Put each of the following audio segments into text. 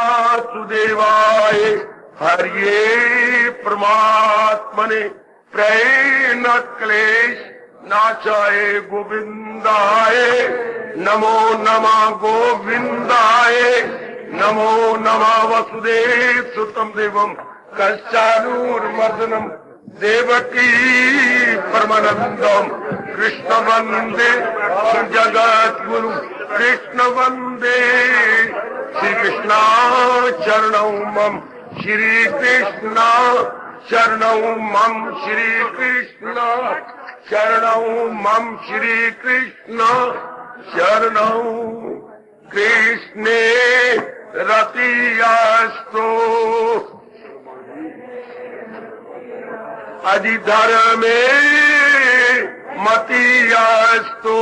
वासुदेवाय हरिये परमात्मने प्रेम क्लेश नाचाय गोविंदाय नमो नमः गोविंदाय नमो नमः वसुदेव सुतम देवम कंचानूरमर्दनम देवकी परमानंदम कृष्ण वंदे जगत गुरु कृष्ण वंदे श्री कृष्ण चरणौ मम श्री कृष्ण चरणौ मम श्री कृष्ण चरणौ मम श्री कृष्ण चरणौ कृष्णे रतियास्तो अधिधर्मे मतियास्तो।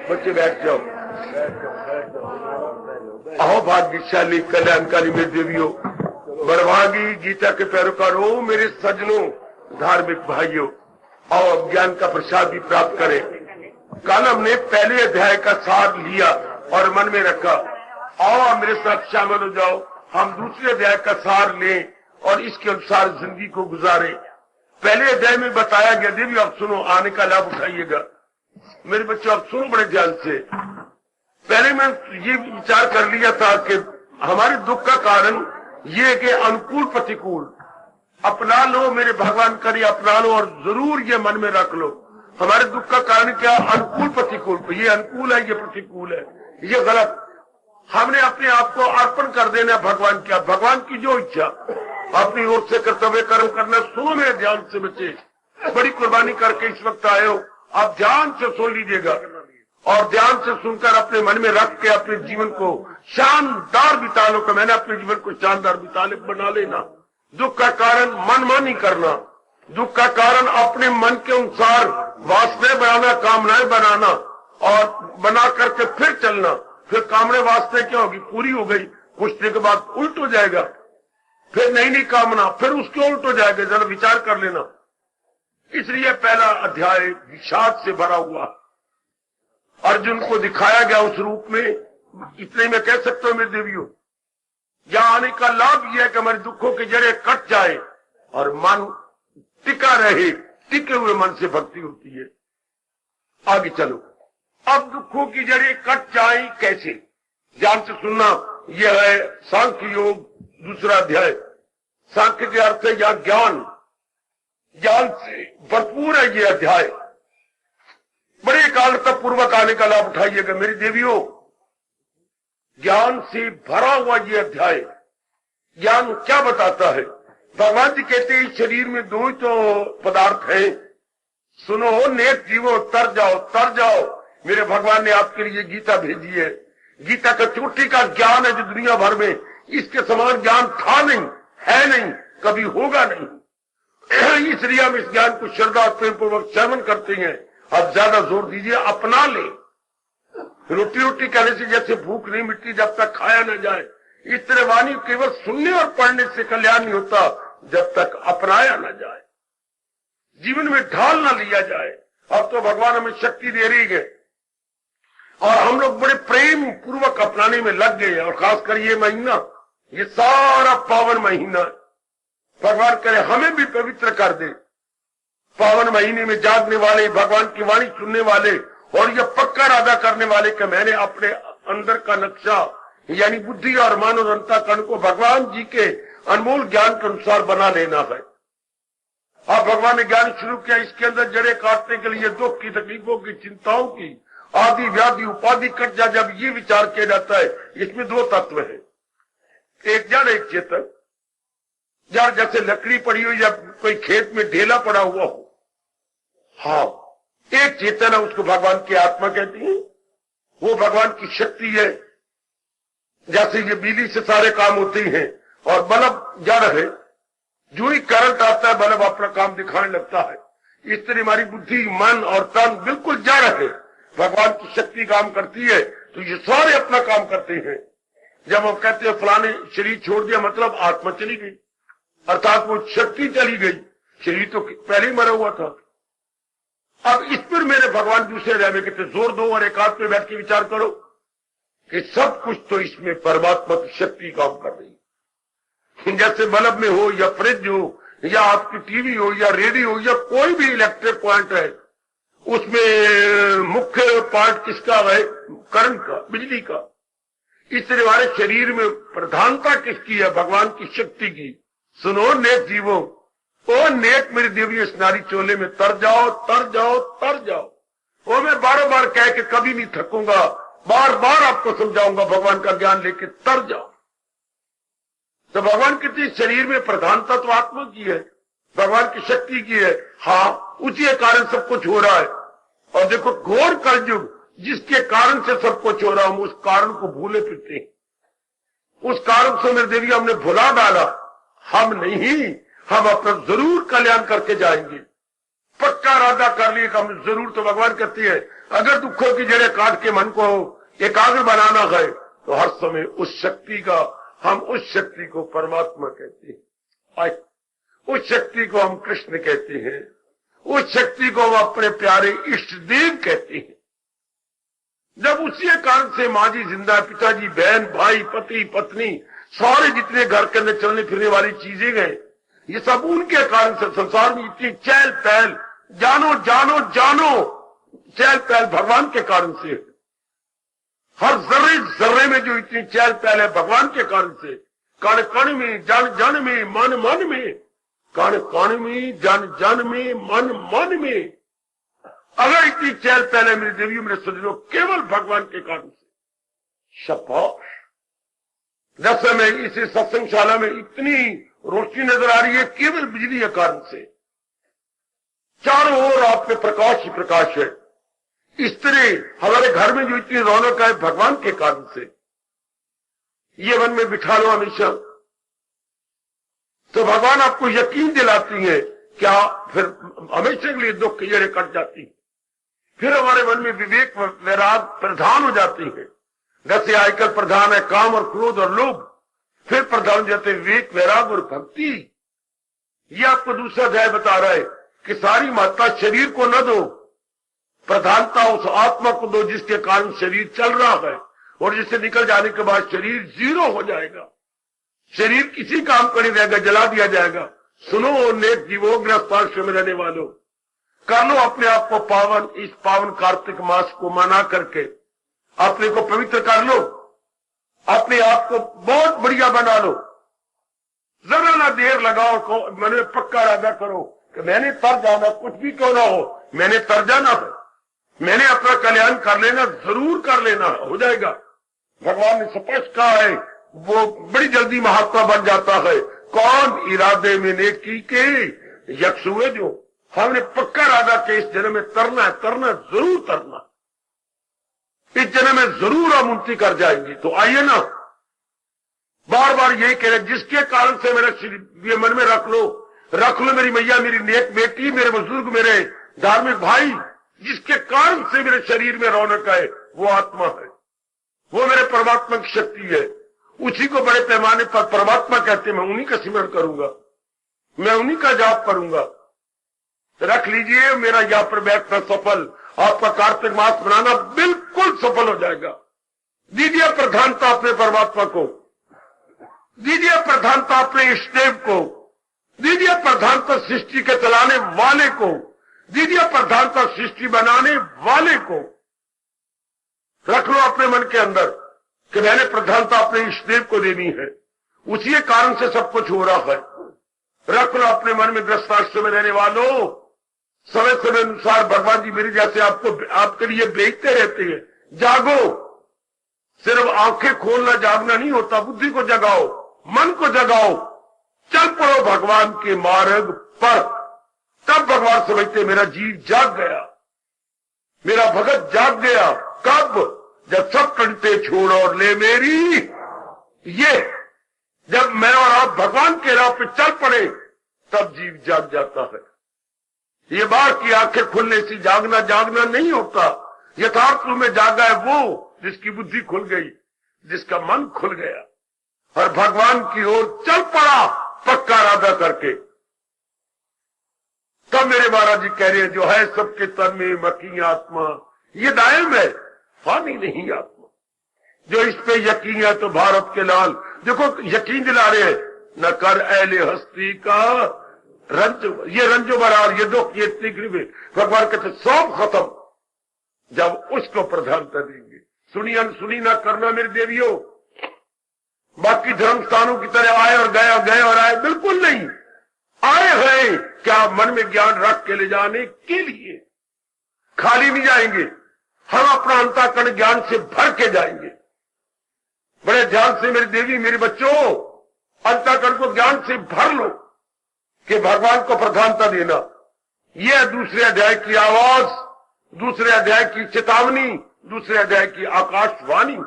बच्चे बैठ जाओ। अहो भाग्यशाली कल्याणकारी मेरे देवियों, बड़भागी गीता के पैरोकारों, मेरे सज्जनों, धार्मिक भाइयों, आओ ज्ञान का प्रसाद भी प्राप्त करें। कल हमने पहले अध्याय का सार लिया और मन में रखा। आओ मेरे साथ शामिल हो जाओ, हम दूसरे अध्याय का सार लें और इसके अनुसार जिंदगी को गुजारें। पहले अध्याय में बताया गया, देवी अब सुनो, आने का लाभ उठाइएगा मेरे बच्चों, अब सुनो बड़े ध्यान से। पहले मैं ये विचार कर लिया था कि हमारे दुख का कारण ये कि अनुकूल प्रतिकूल अपना लो, मेरे भगवान करिए अपना लो और जरूर ये मन में रख लो। हमारे दुख का कारण क्या? अनुकूल प्रतिकूल। ये अनुकूल है, ये प्रतिकूल है, ये गलत। हमने अपने आप को अर्पण कर देना भगवान क्या, भगवान की जो इच्छा, अपनी ओर से कर्तव्य कर्म करना। सुनो मेरे ध्यान से बच्चे, बड़ी कुर्बानी करके इस वक्त आए हो, आप ध्यान से सुन लीजिएगा और ध्यान से सुनकर अपने मन में रख के अपने जीवन को शानदार बिता लो। कि मैंने अपने जीवन को शानदार बना लेना। दुख का कारण मनमानी करना, दुख का कारण अपने मन के अनुसार वासनाएं बनाना, कामनाएं बनाना और बना करके फिर चलना। फिर कामने वासनाएं क्या होगी? पूरी हो गई, कुछ देर के बाद उल्ट हो जाएगा, फिर नई कामना, फिर उसके उल्ट हो जाएगा। जरा विचार कर लेना। इसलिए पहला अध्याय विषाद से भरा हुआ। अर्जुन को दिखाया गया उस रूप में। इतने में कह सकते हो मेरे देवियों, यहां आने का लाभ यह है कि हमारे दुखों की जड़ें कट जाए और मन टिका रहे। टिके हुए मन से भक्ति होती है। आगे चलो। अब दुखों की जड़ें कट जाए कैसे? ध्यान से सुनना। यह है सांख्य योग दूसरा अध्याय। सांख्य के अर्थ है या ज्ञान, ज्ञान से भरपूर है ये अध्याय। बड़े कालता पूर्वक आने का लाभ उठाइएगा मेरी देवियों। ज्ञान से भरा हुआ ये अध्याय। ज्ञान क्या बताता है? भगवान जी कहते हैं शरीर में दो ही तो पदार्थ हैं। सुनो नेक जीवो, तर जाओ, तर जाओ। मेरे भगवान ने आपके लिए गीता भेजी है। गीता का चोटी का ज्ञान है जो दुनिया भर में इसके समान ज्ञान था नहीं, है नहीं, कभी होगा नहीं। इसलिए हम इस ज्ञान को श्रद्धा और प्रेम पूर्वक श्रवण करते हैं। अब ज्यादा जोर दीजिए, अपना ले। रोटी रोटी कहने से जैसे भूख नहीं मिटती जब तक खाया न जाए, इस तरह वाणी केवल सुनने और पढ़ने से कल्याण नहीं होता जब तक अपनाया न जाए, जीवन में ढाल न लिया जाए। अब तो भगवान हमें शक्ति दे रही है और हम लोग बड़े प्रेम पूर्वक अपनाने में लग गए। और खासकर ये महीना, ये सारा पावन महीना, भगवान करे हमें भी पवित्र कर दे। पावन महीने में जागने वाले, भगवान की वाणी सुनने वाले और यह पक्का इरादा करने वाले कि मैंने अपने अंदर का नक्शा यानी बुद्धि और मन और अंतःकरण को भगवान जी के अनमोल ज्ञान के अनुसार बना लेना है। अब भगवान ने ज्ञान शुरू किया, इसके अंदर जड़ें काटने के लिए दुख की, तकलीफों की, चिंताओं की, आदि व्याधि उपाधि कट जा। जब ये विचार किया जाता है, इसमें दो तत्व है, एक जड़ एक चेतन। जड़ जैसे लकड़ी पड़ी हुई या कोई खेत में ढेला पड़ा हुआ हो, हाँ, एक चेतन है, उसको भगवान की आत्मा कहती है। वो भगवान की शक्ति है। जैसे ये बिजली से सारे काम होते हैं और बल्ब जड़ है, जो ही करंट आता है बल्ब अपना काम दिखाने लगता है। इस तरह हमारी बुद्धि, मन और तन बिल्कुल जड़ है, भगवान की शक्ति काम करती है तो ये सारे अपना काम करते हैं। जब हम कहते हैं फलाने शरीर छोड़ दिया, मतलब आत्मा चली गई, अर्थात वो शक्ति चली गई, शरीर तो पहले ही मरा हुआ था। अब इस पर मेरे भगवान दूसरे अध्याय में कहते जोर दो और एकांत में बैठ के विचार करो। कि सब कुछ तो इसमें परमात्मा की शक्ति काम कर रही है। जैसे बल्ब में हो या फ्रिज हो या आपकी टीवी हो या रेडियो हो या कोई भी इलेक्ट्रिक पॉइंट है, उसमें मुख्य पार्ट किसका है? करंट का, बिजली का। इसलिए हमारे शरीर में प्रधानता किसकी है? भगवान की शक्ति की। सुनो नेक जीवो, ओ नेक मेरी देवी इस नारी चोले में तर जाओ, तर जाओ, तर जाओ। वो मैं बार बार कह के कभी नहीं थकूंगा, बार बार आपको समझाऊंगा, भगवान का ज्ञान लेके तर जाओ। तो भगवान की शरीर में प्रधानता तो आत्मा की है, भगवान की शक्ति की है। हाँ, उसी के कारण सब कुछ हो रहा है। और देखो घोर कलयुग, जिसके कारण से सब कुछ हो रहा, हम उस कारण को भूले फिरते हैं। उस कारण से मेरे देवी हमने भुला डाला। हम नहीं, हम अपना जरूर कल्याण करके जाएंगे। पक्का इरादा कर लिए हम जरूर। तो भगवान कहती है, अगर दुखों की जड़ें काट के मन को एकाग्र बनाना है तो हर समय उस शक्ति का, हम उस शक्ति को परमात्मा कहते हैं, उस शक्ति को हम कृष्ण कहते हैं, उस शक्ति को हम अपने प्यारे इष्ट देव कहते हैं। जब उसी कारण से माँ जी जिंदा, पिताजी, बहन, भाई, पति, पत्नी, सारे जितने घर के अंदर चलने फिरने वाली चीजें गए, ये सब उनके कारण से। संसार में इतनी चहल पहल, जानो जानो जानो, चहल पहल भगवान के कारण से। हर जर्रे जर्रे में जो इतनी चहल पहल है भगवान के कारण से। कण कण में, जन जन में, मन मन में, कण कण में, जन जन में, मन मन में। अगर इतनी चहल पहल है मेरी देवी, मेरे सज्जनों, केवल भगवान के कारण से। शाबाश। जैसे में इस सत्संगशाला में इतनी रोशनी नजर आ रही है, केवल बिजली के कारण से। चारों ओर आप पे प्रकाश ही प्रकाश है। इस तरह हमारे घर में जो इतनी रौनक है भगवान के कारण से। ये मन में बिठा लो हमेशा, तो भगवान आपको यकीन दिलाती है, क्या फिर हमेशा के लिए दुख की जड़ें कट जाती है। फिर हमारे मन में विवेक वैराग प्रधान हो जाती है। जैसे आजकल प्रधान है काम और क्रोध और लोभ, फिर प्रधान हो जाते विवेक वैराग और भक्ति। ये आपको दूसरा अध्याय बता रहा है कि सारी महत्ता शरीर को न दो, प्रधानता उस आत्मा को दो जिसके कारण शरीर चल रहा है, और जिससे निकल जाने के बाद शरीर जीरो हो जाएगा। शरीर किसी काम का नहीं रहेगा, जला दिया जाएगा। सुनो नेक जीवो, गृहस्थाश्रम में रहने वालों, कर लो अपने आप को पावन। इस पावन कार्तिक मास को मना करके अपने को पवित्र कर लो, अपने आप को बहुत बढ़िया बना लो। जरा ना देर लगाओ, मन में पक्का इरादा करो कि मैंने तर जाना, कुछ भी क्यों ना हो, मैंने तर जाना है, मैंने अपना कल्याण कर लेना, जरूर कर लेना, हो जाएगा। भगवान ने स्पष्ट कहा है, वो बड़ी जल्दी महात्मा बन जाता है। कौन? इरादे में नेकी के यक्ष हुए जो। हमने पक्का इरादा कि इस जन्म में तरना है, तरना, जरूर तरना, इस जन्म में जरूर हम उन्नति कर जाएंगे। तो आइए ना, बार बार यही कह रहे, जिसके कारण से मेरा ये मन में रख लो मेरी मैया, मेरी नेक बेटी, मेरे बुजुर्ग, मेरे धार्मिक भाई, जिसके कारण से मेरे शरीर में रौनक है, वो आत्मा है, वो मेरे परमात्मा की शक्ति है। उसी को बड़े पैमाने पर परमात्मा कहते हैं। मैं उन्हीं का सिमरण करूंगा, मैं उन्हीं का जाप करूंगा। रख लीजिए, मेरा यहाँ पर बैठना सफल, आपका कार्तिक मास बनाना बिल्कुल सफल हो जाएगा। दीजिए प्रधानता अपने परमात्मा को, दीजिए प्रधानता अपने इष्टदेव को, दीजिए प्रधानता सृष्टि के चलाने वाले को, दीजिए प्रधानता सृष्टि बनाने वाले को। रख लो अपने मन के अंदर कि मैंने प्रधानता अपने इष्टदेव को देनी है, उसी के कारण से सब कुछ हो रहा है। रख लो अपने मन में, गृहस्थाश्रम में रहने वालों, समय समय अनुसार भगवान जी मेरे जैसे आपके लिए भेजते रहते हैं। जागो, सिर्फ आंखें खोलना जागना नहीं होता, बुद्धि को जगाओ, मन को जगाओ, चल पड़ो भगवान के मार्ग पर। तब भगवान समझते मेरा जीव जाग गया, मेरा भगत जाग गया। कब? जब सब कंटे छोड़ और ले मेरी, ये जब मैं और आप भगवान के राह पे चल पड़े, तब जीव जाग जाता है। ये बार की आंखें खुलने से जागना नहीं होता। यथार्थ रूप में जागा है वो जिसकी बुद्धि खुल गई, जिसका मन खुल गया और भगवान की ओर चल पड़ा पक्का इरादा करके। तब मेरे महाराज जी कह रहे हैं, जो है सबके तन में मकी आत्मा, ये दायम है, फानी नहीं आत्मा। जो इस पे यकीन है तो भारत के लाल। देखो यकीन दिला रहे हैं, न कर ऐले हस्ती का रंज, ये रंजो बरार, ये दुख, ये तकलीफ, भगवान कहते सब खत्म जब उसको प्रधानता देंगे। सुनी अनसुनी ना करना मेरे देवियों। बाकी धर्म स्थानों की तरह आए और गए और गए और आए, बिल्कुल नहीं। आए हैं क्या मन में ज्ञान रख के ले जाने के लिए, खाली नहीं जाएंगे। हम अपना अंतःकरण ज्ञान से भर के जाएंगे। बड़े ध्यान से मेरी देवी, मेरे बच्चों, अंतःकरण को ज्ञान से भर लो कि भगवान को प्रधानता देना। यह दूसरे अध्याय की आवाज, दूसरे अध्याय की चेतावनी, दूसरे अध्याय की आकाशवाणी।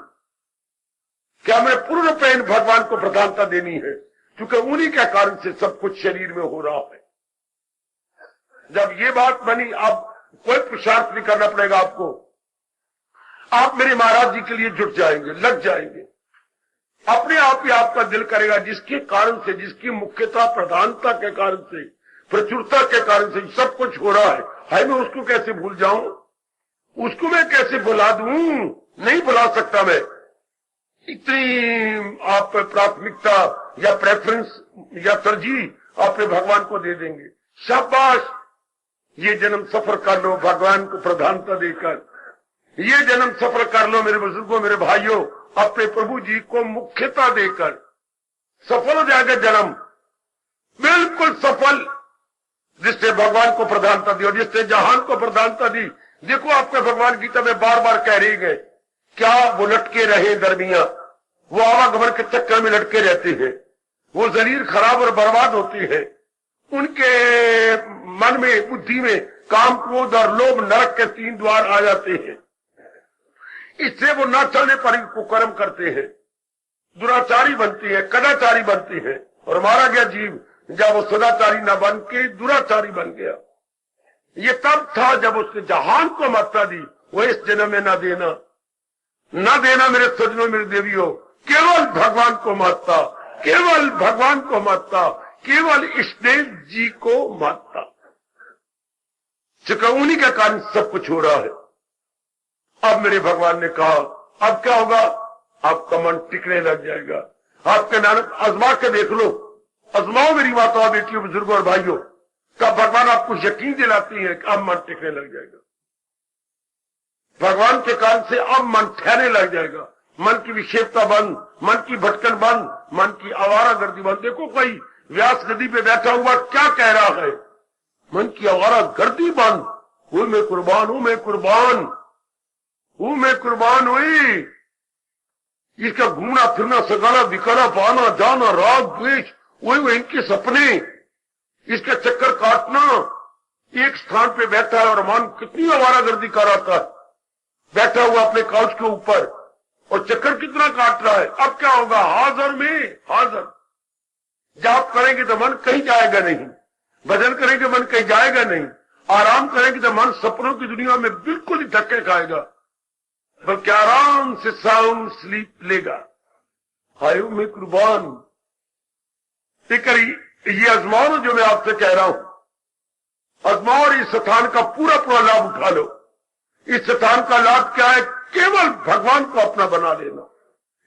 क्या मैं पूर्ण रूपेण भगवान को प्रधानता देनी है, क्योंकि उन्हीं के कारण से सब कुछ शरीर में हो रहा है। जब ये बात बनी, अब कोई पुरुषार्थ नहीं करना पड़ेगा आपको। आप मेरे महाराज जी के लिए जुट जाएंगे, लग जाएंगे। अपने आप ही आपका दिल करेगा, जिसके कारण से, जिसकी मुख्यता प्रधानता के कारण से, प्रचुरता के कारण से सब कुछ हो रहा है। हाय, मैं उसको कैसे भूल जाऊं, उसको मैं कैसे भुला दूं? नहीं भुला सकता मैं। इतनी आप प्राथमिकता या प्रेफरेंस या तरजीह आपने भगवान को दे देंगे। शाबाश, ये जन्म सफर कर लो भगवान को प्रधानता देकर। ये जन्म सफर कर लो मेरे बुजुर्गों, मेरे भाइयों, अपने प्रभु जी को मुख्यता देकर। सफल हो जाएगा जन्म, बिल्कुल सफल, जिससे भगवान को प्रधानता दी और जिससे जहान को प्रधानता दी। देखो आपके भगवान गीता में बार बार कह रही गए, क्या वो लटके रहे दरमिया, वो आवागमन के चक्कर में लटके रहते हैं, वो जरीर खराब और बर्बाद होती है। उनके मन में, बुद्धि में काम, क्रोध और लोभ, नरक के 3 द्वार आ जाते हैं। इससे वो न चलने पर कुकर्म करते हैं, दुराचारी बनती है, कदाचारी बनती है, और मारा गया जीव जब वो सदाचारी न बन के दुराचारी बन गया। ये तब था जब उसने जहान को मात्रा दी। वो इस जन्म में न देना, न देना मेरे सजनों, मेरे देवियों, केवल भगवान को मानता, केवल भगवान को मानता, केवल इष्टदेव जी को मानता। चूंकि उन्हीं के कारण सब कुछ हो रहा है। अब मेरे भगवान ने कहा, अब क्या होगा? आपका मन टिकने लग जाएगा। आपके नानक आजमा के देख लो, आजमाओ मेरी माताओं, बेटियों, बुजुर्गों और भाइयों, तब भगवान आपको यकीन दिलाती है कि अब मन टिकने लग जाएगा। भगवान के कारण से अब मन ठहरने लग जाएगा। मन की विक्षेपता बंद, मन की भटकन बंद, मन की आवारा गर्दी बंद। देखो कोई व्यास गद्दी पे बैठा हुआ क्या कह रहा है? मन की आवारा गर्दी बंद। हूं मैं कुर्बान, हूं मैं कुर्बान, हूं मैं कुर्बान हुई। इसका घूमना फिरना, सगाना दिखाना, पाना जाना, राग द्वेष, वही इनके सपने, इसका चक्कर काटना। एक स्थान पे बैठा है और मन कितनी आवारा गर्दी कर रहा था, बैठा हुआ अपने काउच के ऊपर, और चक्कर कितना काट रहा है। अब क्या होगा? हाजिर में हाजिर। जाप करेंगे तो मन कहीं जाएगा नहीं, भजन करेंगे मन कहीं जाएगा नहीं, आराम करेंगे तो मन सपनों की दुनिया में बिल्कुल ही धक्के खाएगा, बल्कि आराम से साउंड स्लीप लेगा। हाय में कुर्बान। ये आजमाओ जो मैं आपसे कह रहा हूं, आजमाओ और इस स्थान का पूरा पूरा लाभ उठा लो। इस स्थान का लाभ क्या है? केवल भगवान को अपना बना लेना।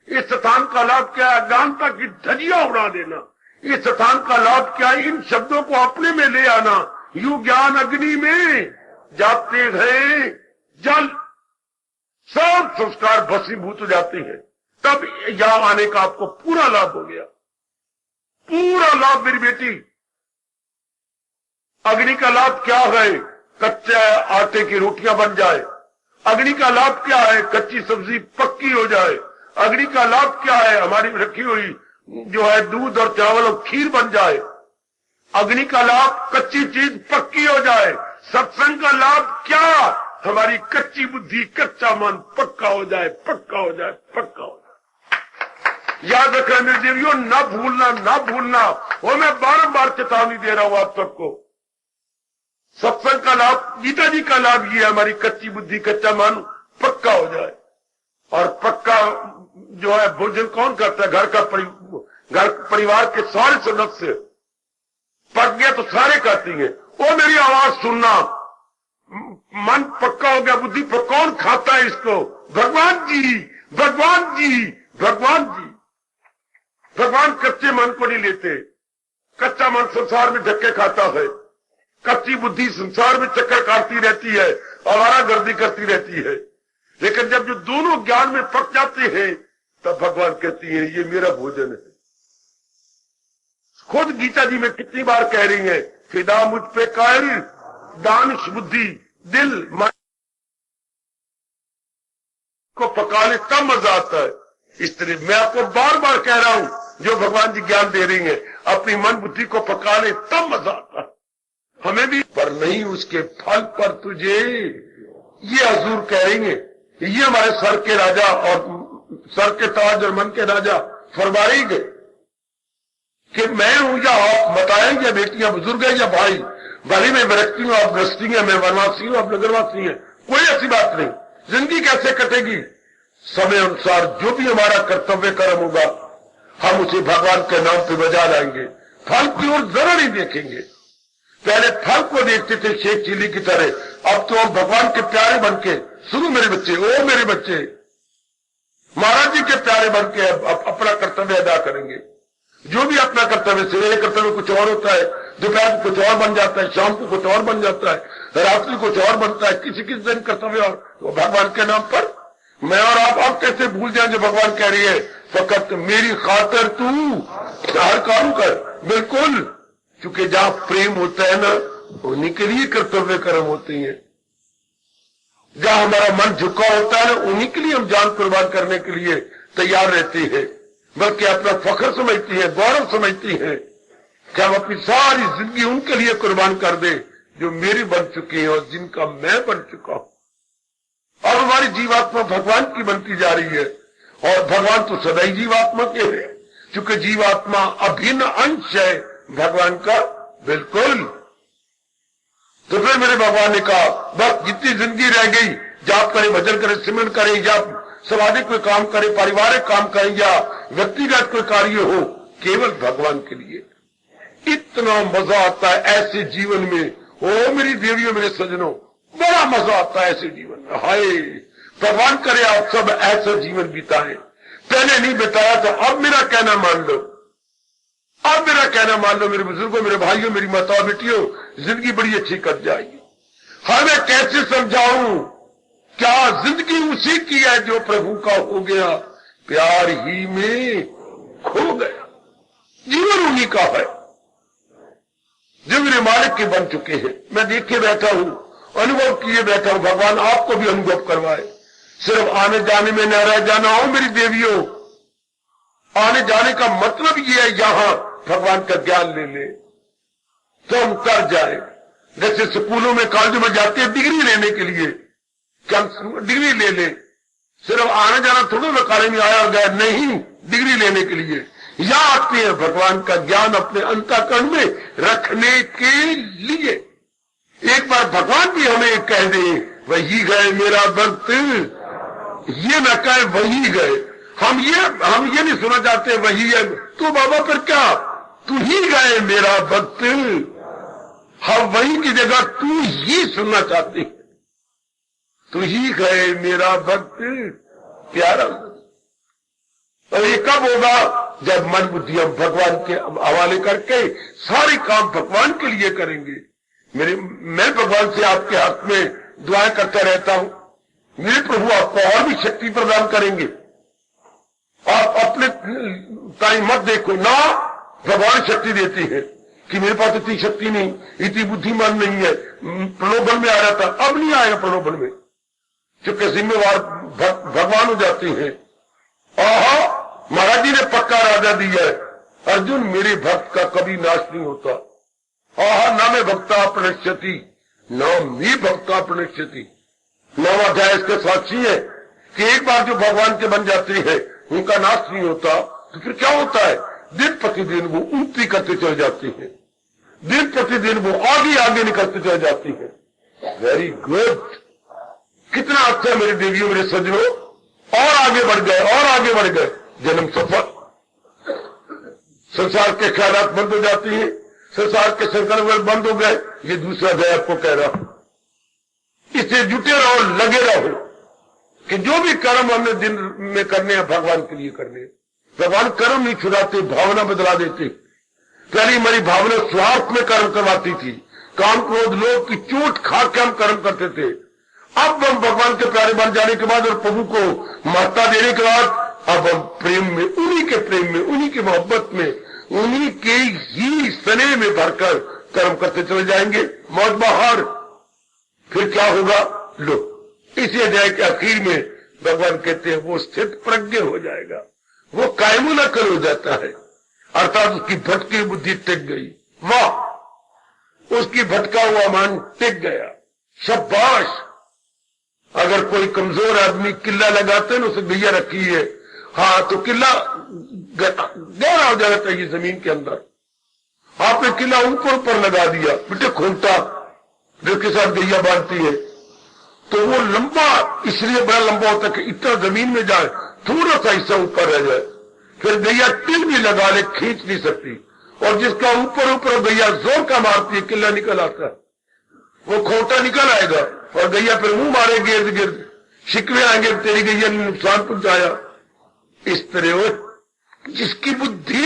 इस स्थान का लाभ क्या है? अज्ञानता की धजिया उड़ा देना। इस स्थान का लाभ क्या है? इन शब्दों को अपने में ले आना। यू ज्ञान अग्नि में जाते हैं जल, सब संस्कार भस्मीभूत हो जाते हैं। तब यहां आने का आपको पूरा लाभ हो गया, पूरा लाभ। मेरी बेटी, अग्नि का लाभ क्या है? कच्चे आटे की रोटियां बन जाए। अग्नि का लाभ क्या है? कच्ची सब्जी पक्की हो जाए। अग्नि का लाभ क्या है? हमारी रखी हुई जो है दूध और चावल और खीर बन जाए। अग्नि का लाभ कच्ची चीज पक्की हो जाए। सत्संग का लाभ क्या? हमारी कच्ची बुद्धि, कच्चा मन पक्का हो जाए, पक्का हो जाए, पक्का हो जाए। याद रखना मेरे देवियों, ना भूलना, ना भूलना। वो मैं बारंबार चेतावनी दे रहा हूं आप सबको। सत्संग का लाभ, गीता जी का लाभ ये, हमारी कच्ची बुद्धि, कच्चा मन पक्का हो जाए। और पक्का जो है भोजन कौन करता है? घर परिवार के सारे सदस्य। पक गया तो सारे करती हैं। वो मेरी आवाज सुनना। मन पक्का हो गया, बुद्धि पर कौन खाता है इसको? भगवान जी। भगवान जी, भगवान जी, भगवान कच्चे मन को नहीं लेते। कच्चा मन संसार में धक्के खाता है, कच्ची बुद्धि संसार में चक्कर काटती रहती है, आवारागर्दी करती रहती है। लेकिन जब जो दोनों ज्ञान में पक जाते हैं तब भगवान कहती है ये मेरा भोजन है। खुद गीता जी में कितनी बार कह रही है, फिदा मुझ पे कर, दानिश बुद्धि दिल मन को पका ले तब मजा आता है। इसलिए मैं आपको बार बार कह रहा हूं, जो भगवान जी ज्ञान दे रही हैं, अपनी मन बुद्धि को पका ले तब मजा आता है। हमें भी पर नहीं, उसके फल पर तुझे, ये हजूर कह रही है, ये हमारे सर के राजा और सर के ताज और मन के राजा फरमा रही गए कि मैं हूं या आप बताएं, या बेटियां बुजुर्ग है या भाई, भले मैं व्यक्ति हूं, आप गृहस्थी हैं, मैं वनवासी हूं, आप नगरवासी हैं, कोई ऐसी बात नहीं। जिंदगी कैसे कटेगी? समय अनुसार जो भी हमारा कर्तव्य कर्म होगा हम उसे भगवान के नाम पे बजा लाएंगे। फल की ओर जरा नहीं देखेंगे। पहले फल को देखते थे शेख चिली की तरह, अब तो हम भगवान के प्यारे बनके, सुनो मेरे बच्चे, ओ मेरे बच्चे, महाराज जी के प्यारे बनके अपना कर्तव्य अदा करेंगे। जो भी अपना कर्तव्य, सवेरे कर्तव्य कुछ और होता है, दोपहर को कुछ और बन जाता है, शाम को कुछ और बन जाता है, रात्रि कुछ और बनता है, किसी किसी दिन कर्तव्य और तो भगवान के नाम पर। मैं और आप कैसे भूल जाएं जो भगवान कह रही है, फकत मेरी खातर तू हर काम कर। बिल्कुल, क्योंकि जहां प्रेम होता है ना, उन्हीं के लिए कर्तव्य कर्म होते हैं। जहां हमारा मन झुका होता है ना, उन्हीं के लिए हम जान कुर्बान करने के लिए तैयार रहते हैं, बल्कि अपना फख्र समझती है, गौरव समझती है कि हम अपनी सारी जिंदगी उनके लिए कुर्बान कर दे जो मेरी बन चुके हैं और जिनका मैं बन चुका हूं। अब हमारी जीवात्मा भगवान की बनती जा रही है, और भगवान तो सदैव जीवात्मा के है, क्योंकि जीवात्मा अभिन्न अंश है भगवान का। बिल्कुल। तो फिर मेरे भगवान ने कहा, बस जितनी जिंदगी रह गई, जाप करें, भजन करें, सिमरन करें, या सामाजिक कोई काम करे, पारिवारिक काम करें, या व्यक्तिगत कोई कार्य हो, केवल भगवान के लिए। इतना मजा आता है ऐसे जीवन में। ओ मेरी देवियों, मेरे सजनों, बड़ा मजा आता है ऐसे जीवन में। हाय, भगवान करे आप सब ऐसा जीवन बिताएं। पहले नहीं बिताया था, अब मेरा कहना मान लो, अब मेरा कहना मान लो मेरे बुजुर्गों, मेरे भाइयों, मेरी माताओं, बेटियों, जिंदगी बड़ी अच्छी कट जाएगी। हाँ, मैं कैसे समझाऊं? क्या जिंदगी उसी की है जो प्रभु का हो गया, प्यार ही में खो गया। जीवन उन्हीं का है जो मेरे मालिक के बन चुके हैं। मैं देखे बैठा हूं, अनुभव किए बैठा हूं। भगवान आपको भी अनुभव करवाए। सिर्फ आने जाने में न रह जाना हो मेरी देवियों। आने जाने का मतलब ये है, यहां भगवान का ज्ञान ले ले तो हम कर जाए। जैसे स्कूलों में, कॉलेजों में जाते हैं डिग्री लेने के लिए, क्या डिग्री ले ले? सिर्फ आने जाना थोड़ा ना, कॉलेज में आया और गया, नहीं, डिग्री लेने के लिए यहां आते हैं भगवान का ज्ञान अपने अंतःकरण में रखने के लिए। एक बार भगवान भी हमें कह दे, वही गए मेरा भक्त, ये न कहे वही गए। हम ये नहीं सुना चाहते वही है तो बाबा, पर क्या तू ही गए मेरा भक्त। हम वही की जगह तू ही सुनना चाहते हैं, तू ही गए मेरा भक्त प्यारा। और ये कब होगा? जब मन बुद्धि हम भगवान के हवाले करके सारे काम भगवान के लिए करेंगे। मैं भगवान से आपके हाथ में दुआएं करता रहता हूं, मेरे प्रभु आपको और भी शक्ति प्रदान करेंगे। आप अपने टाइम मत देखो ना, भगवान शक्ति देती है कि मेरे पास इतनी शक्ति नहीं, इतनी बुद्धिमान नहीं है, प्रलोभन में आ जाता। अब नहीं आएगा प्रलोभन में, क्योंकि जिम्मेवार भगवान हो जाते हैं। आहा, महाराज जी ने पक्का राजा दिया है, अर्जुन मेरे भक्त का कभी नाश नहीं होता। आहा, न मैं भक्ता प्रणश्यति न मी भक्ता प्रणश्यति। 9वां अध्याय इसके साक्षी है कि एक बार जो भगवान के बन जाते हैं उनका नाश नहीं होता। तो फिर क्या होता है? दिन प्रतिदिन वो उन्नति करते चले जाते हैं, दिन प्रतिदिन वो आगे आगे निकलते चले जाते हैं। वेरी गुड, कितना अच्छा है मेरी देवियों, मेरे सज्जनों। और आगे बढ़ गए, और आगे बढ़ गए, जन्म सफल। संसार के ख्यालात बंद हो जाती हैं, संसार के संकल्प बंद हो गए। ये दूसरा अध्याय आपको कह रहा हूं, इससे जुटे रहो, लगे रहो। कि जो भी कर्म हमने दिन में करने हैं भगवान के लिए करने हैं। भगवान कर्म नहीं छुड़ाते, भावना बदला देते। पहली हमारी भावना स्वार्थ में कर्म करवाती थी, काम क्रोध लोग की चोट खा के हम कर्म करते थे। अब हम भगवान के प्यारे बन जाने के बाद और प्रभु को महत्ता देने के बाद अब हम प्रेम में, उन्हीं के प्रेम में, उन्हीं की मोहब्बत में, उन्हीं के ही स्नेह में भरकर कर्म करते चले जाएंगे। मौज बहार फिर क्या होगा? लो, इसी अध्याय के आखिर में भगवान कहते हैं वो स्थित प्रज्ञ हो जाएगा, वो कायमुल अकल हो जाता है, अर्थात उसकी भटकी बुद्धि टिक गई। वाह, उसकी भटका हुआ मन टिक गया। शाबाश। अगर कोई कमजोर आदमी किला लगाते हैं ना, उसे गैया रखी है, हाँ, तो किला गहरा हो जाना चाहिए जमीन के अंदर। आपने किला ऊपर लगा दिया, बेटे खूंटा जिसके साथ गैया बांधती है, तो वो लंबा इसलिए बड़ा लंबा होता है कि इतना जमीन में जाए, थोड़ा सा हिस्सा ऊपर रह जाए, फिर गैया टिल भी लगा ले, खींच नहीं सकती। और जिसका ऊपर गैया जोर का मारती है, किला निकल आता है, वो खोटा निकल आएगा और गैया फिर मुंह मारेगी, इर्द गिर्द शिकवे आएंगे, तेरी गैया ने नुकसान पहुंचाया। इस तरह वो जिसकी बुद्धि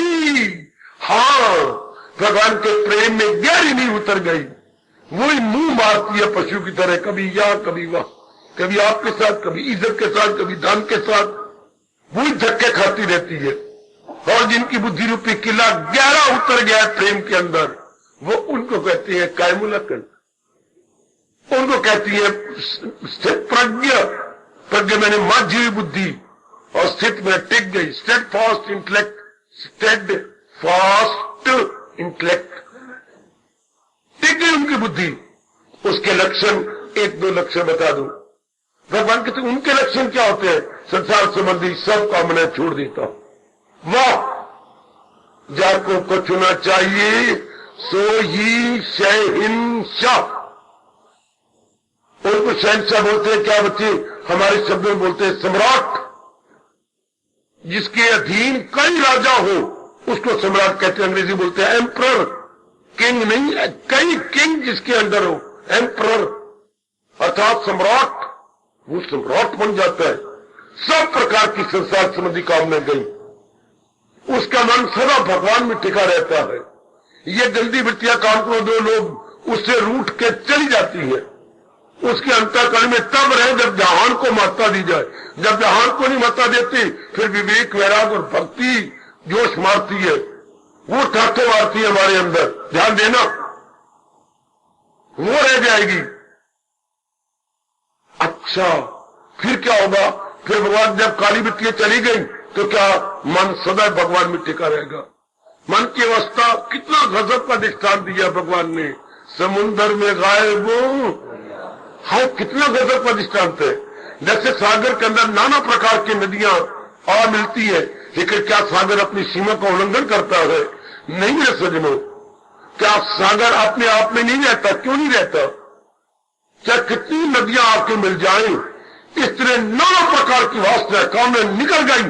हाँ भगवान के प्रेम में गहरी नहीं उतर गई, वही मुंह मारती है पशु की तरह, कभी यहाँ कभी वहां, कभी आपके साथ, कभी इज्जत के साथ, कभी धन के साथ, वही धक्के खाती रहती है। और जिनकी बुद्धि रूपी किला गहरा उतर गया है प्रेम के अंदर, वो उनको कहती है कायमुल अकल, उनको कहती है स्थित प्रज्ञ। प्रज्ञ मैंने मझी हुई बुद्धि, और स्थित में टिक गई, steadfast intellect, steadfast intellect, टिक गई उनकी बुद्धि। उसके लक्षण एक दो लक्षण बता दूं। भगवान कहते उनके लक्षण क्या होते हैं? संसार संबंधी सब कामना छोड़ देता हूं। वाह, जाको को चुना चाहिए सो ही शहंशाह। उनको शहंशाह बोलते हैं क्या बच्चे? हमारे शब्दों में बोलते हैं सम्राट। जिसके अधीन कई राजा हो उसको सम्राट कहते हैं, अंग्रेजी बोलते हैं एम्परर। किंग नहीं, कई किंग जिसके अंदर हो, एम्परर अर्थात सम्राट, वो सम्राट बन जाता है। सब प्रकार की संसार संबंधी कामना गई, उसका मन सदा भगवान में टिका रहता है। ये गंदी वृत्तियां काम को दो लोग उससे रूठ के चली जाती है। उसके अंतःकरण में तब रहे जब जहान को महत्ता दी जाए। जब जहान को नहीं महत्ता देती, फिर विवेक, वैराग और भक्ति जोश मारती है, वो ठाठे मारती है हमारे अंदर। ध्यान देना, वो रह जाएगी। अच्छा, फिर क्या होगा? फिर भगवान जब काली वृत्तियां चली गई तो क्या मन सदा भगवान में टिका रहेगा। मन की अवस्था, कितना गजब का दृष्टांत दिया भगवान ने। समुन्द्र में गायब है, कितना गजब का दृष्टांत है। जैसे सागर के अंदर नाना प्रकार की नदियां आ मिलती है, लेकिन क्या सागर अपनी सीमा का उल्लंघन करता है? नहीं मेरे सज्जनों, क्या सागर अपने आप में नहीं रहता? क्यों नहीं रहता? चाहे कितनी नदियां आपके मिल जाएं, इस तरह नाना प्रकार की वासना कामना निकल गई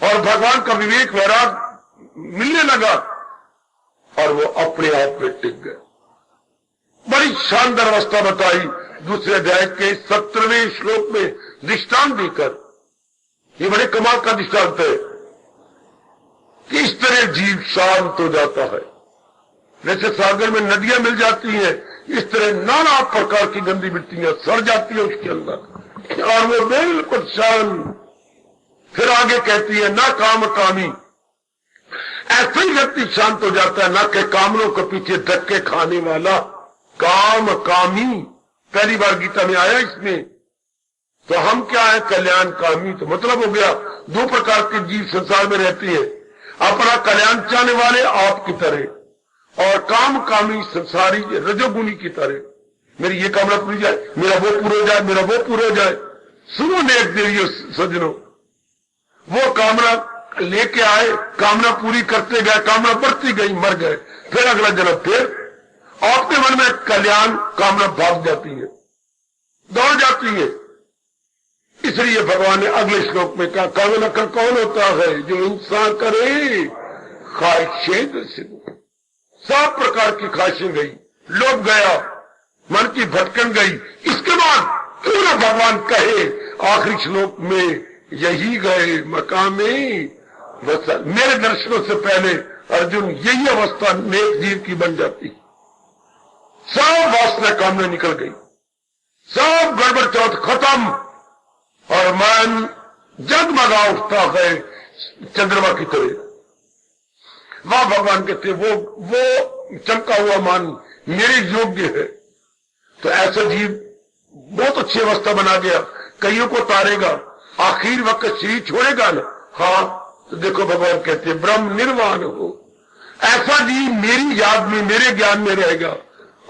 और भगवान का विवेक वैराग मिलने लगा और वो अपने आप में टिक गए। बड़ी शानदार अवस्था बताई दूसरे अध्याय के 17वें श्लोक में दृष्टांत देकर। ये बड़े कमाल का दृष्टांत है कि इस तरह जीव शांत हो जाता है। जैसे सागर में नदियां मिल जाती हैं, इस तरह नाना प्रकार की गंदी वृत्तियां सड़ जाती है उसके अंदर और वो बिल्कुल शांत। फिर आगे कहती है ना काम कामी, ऐसे ही व्यक्ति शांत हो जाता है, ना के कामनों के पीछे धक्के खाने वाला। काम कामी पहली बार गीता में आया इसमें। तो हम क्या है? कल्याण कामी। तो मतलब हो गया दो प्रकार के जीव संसार में रहते हैं, अपना कल्याण चाहने वाले आपकी तरह और काम कामी संसारी रजोगुनी की तरह। मेरी ये कामना पूरी जाए, मेरा वो पूरा हो जाए, मेरा वो पूरा हो जाए। सुनो नेक देवियों सज्जनों, वो कामना लेके आए, कामना पूरी करते गए, कामना बढ़ती गई, मर गए। फिर अगला जन्म, फिर आपके मन में कल्याण कामना भाग जाती है, दौड़ जाती है। इसलिए भगवान ने अगले श्लोक में कहा कामना का कौन होता है? जो इंसान करे ख्वाहिशें से। सब प्रकार की ख्वाहिशें गई, लोभ गया, मन की भटकन गई। इसके बाद क्यों ना भगवान कहे आखिरी श्लोक में, यही गए मकामे बस। मेरे दर्शनों से पहले अर्जुन यही अवस्था नेक जीव की बन जाती, सब वासना कामना निकल गई, सब गड़बड़ चौथ खत्म और मन जगमगा उठता है चंद्रमा की तरह। वह भगवान कहते वो चमका हुआ मान मेरे योग्य है। तो ऐसा जीव बहुत अच्छी अवस्था बना गया, कईयों को तारेगा, आखिर वक्त शरीर छोड़ेगा ना। हाँ, तो देखो भगवान कहते ब्रह्म निर्वाण हो, ऐसा जीव मेरी याद में मेरे ज्ञान में रहेगा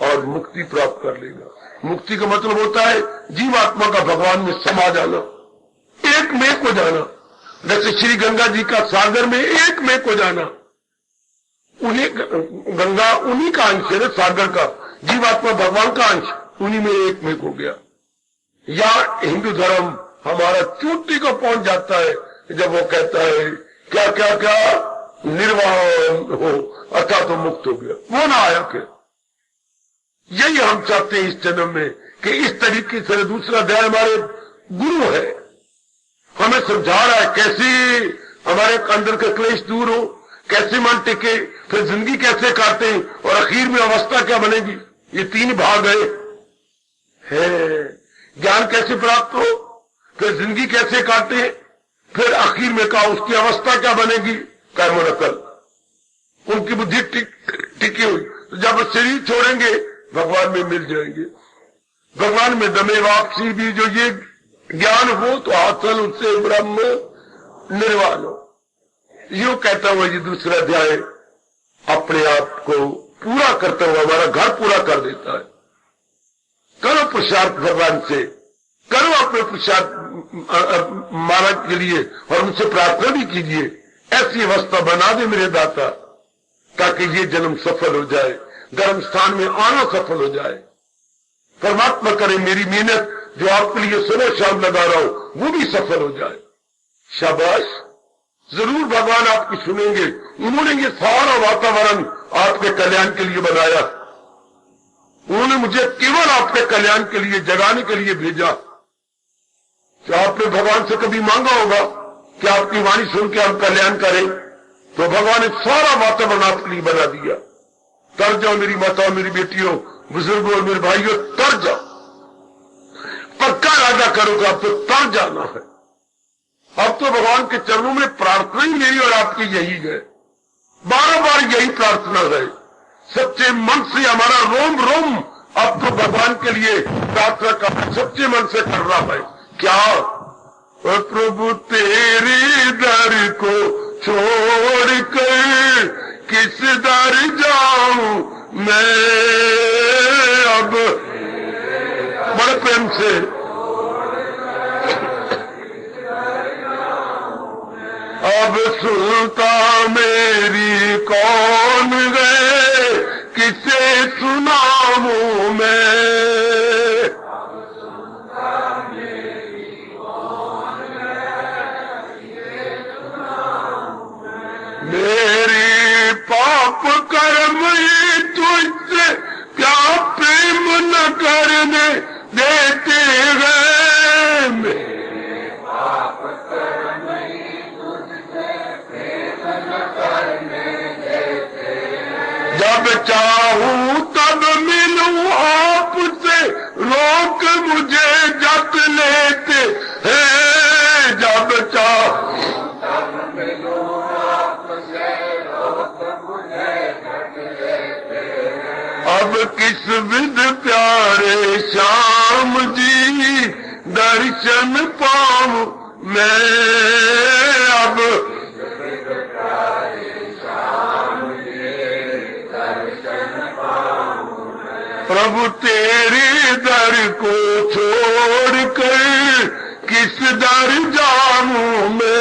और मुक्ति प्राप्त कर लेगा। मुक्ति का मतलब होता है जीवात्मा का भगवान में समा जाना, एक में को जाना। जैसे श्री गंगा जी का सागर में एक में को जाना, उन्हें गंगा उन्हीं का अंश है, सागर का जीवात्मा भगवान का अंश, उन्हीं में एक में हो गया। या हिंदू धर्म हमारा चोटी को पहुंच जाता है जब वो कहता है क्या क्या क्या निर्वाण हो, अर्थात तो मुक्त हो गया, वो ना आया फिर। यही हम चाहते हैं इस जन्म में कि इस तरीके से दूसरा अध्याय हमारे गुरु है, हमें समझा रहा है कैसे हमारे अंदर के क्लेश दूर हो, कैसे मन टिके, फिर जिंदगी कैसे काटे और आखिर में अवस्था क्या बनेगी। ये तीन भाग है। ज्ञान कैसे प्राप्त हो, फिर जिंदगी कैसे काटे, फिर आखिर में कहा उसकी अवस्था क्या बनेगी, कर्म नकल, उनकी बुद्धि टिकी हुई। तो जब शरीर छोड़ेंगे भगवान में मिल जाएंगे। भगवान में दमे वापसी भी जो ये ज्ञान हो तो हासिल उससे ब्रह्म निर्वाण हो। यूं कहता हुआ ये दूसरा अध्याय अपने आप को पूरा करता हुआ हमारा घर पूरा कर देता है। करो पुरुषार्थ भगवान से, करो अपने पुरुषार्थ महाराज के लिए और उनसे प्रार्थना भी कीजिए, ऐसी अवस्था बना दे मेरे दाता ताकि ये जन्म सफल हो जाए, धर्म स्थान में आना सफल हो जाए। परमात्मा करे मेरी मेहनत जो आपके लिए सुबह शाम लगा रहा हूं वो भी सफल हो जाए। शाबाश, जरूर भगवान आपकी सुनेंगे। उन्होंने ये सारा वातावरण आपके कल्याण के लिए बनाया, उन्होंने मुझे केवल आपके कल्याण के लिए जगाने के लिए भेजा। तो आपने भगवान से कभी मांगा होगा कि आपकी वाणी सुन के हम कल्याण करें, तो भगवान ने सारा वातावरण आपके लिए बना दिया। तर जाओ मेरी माताओं, मेरी बेटियों, बुजुर्गों और मेरे भाइयों, तर जाओ, पक्का इरादा करो कि आपको तर जाना है। अब तो भगवान के चरणों में प्रार्थना ही मेरी और आपकी यही है, बार बार यही प्रार्थना है, सच्चे मन से हमारा रोम रोम अब तो भगवान के लिए प्रार्थना का सच्चे मन से कर रहा है। क्या प्रभु तेरे दर को छोड़ कर किस दर जाऊं मैं, अब बड़े प्रेम से अब सुनता मेरी कौन है, किसे सुनाऊं मैं, मेरी पाप कर्म तुझसे क्या प्रेम न करने देते हैं, मेरे पाप कर्म तुझसे प्रेम न करने देते हैं, जब चाहूं तब मिलूं आपसे, रोक मुझे जत लेते हैं, जब चाहूं तब मिलूं अब किस विध प्यारे श्याम जी दर्शन पाऊं मैं, अब प्रभु तेरे दर को छोड़ कर किस दर जाऊं मैं,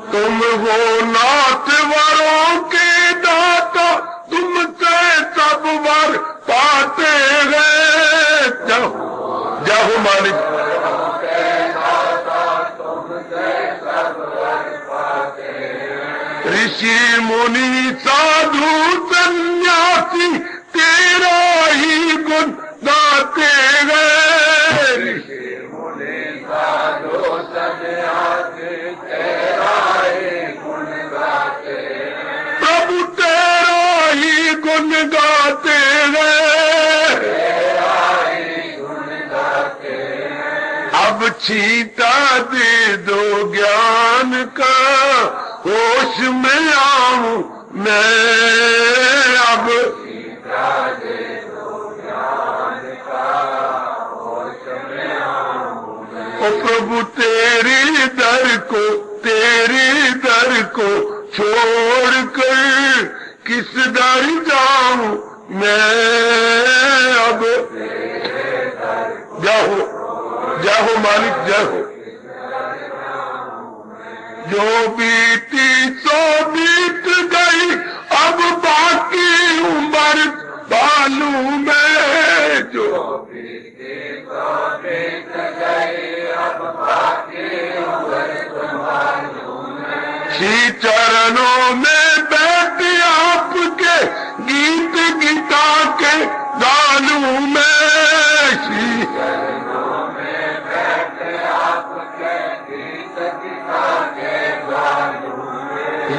तुम हो नाथ वरों के दाता, तुमसे सब वर पाते हैं, जब मालिक ऋषि मुनि साधु सन्यासी तेरा ही गुण गाते गए। ऋषि मुनि साधु सन्यासी तेरा ही गुण गाते गए। प्रभु तेरा ही गुण गाते गए। अब छीटा दे दो ज्ञान का, होश में आऊं मैं। अब छीटा दे दो ज्ञान का, होश में आऊं मैं। ओ प्रभु तेरे दर को छोड़कर किस दर जाऊं मैं। अब जाओ जाओ मालिक जाओ। जो बीती सो बीत गई, अब बाकी उम्र बालू में। जो बीती सो बीत गई, अब बाकी उम्र बालू में। श्री चरणों में बैठ आपके गीत गीता के गालू में। श्री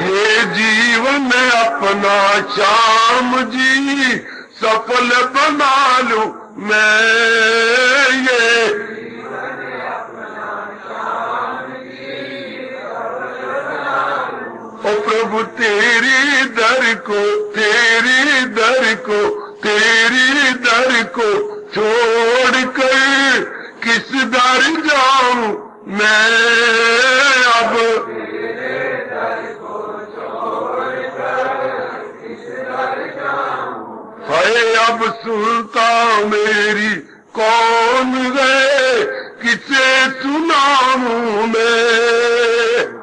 ये जीवन अपना श्याम जी सफल बना लूं मैं। ये जीवन अपना श्याम जी सफल बना लूं। ओ प्रभु तेरी दर को छोड़कर किस दर जाऊं मैं। अब है अब सुनता मेरी कौन है, किसे सुनाऊं मैं।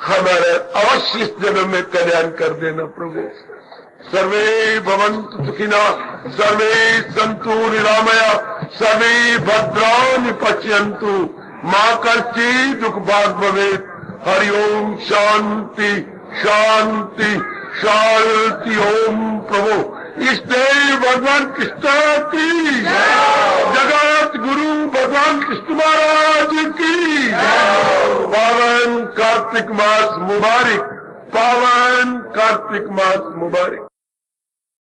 हमारे अवश्य इस जन्म में कल्याण कर देना प्रभु। सर्वे भवन्तु सुखिनः, सर्वे सन्तु निरामया, सर्वे भद्राणि पश्यन्तु, मां कश्चित् दुख भाग भवेत्। हरि ओम शांति शांति शांति। ओम प्रभु इष्टे भगवान कृष्ण की, जगत गुरु भगवान कृष्ण महाराज की। पावन कार्तिक मास मुबारक, पावन कार्तिक मास मुबारक।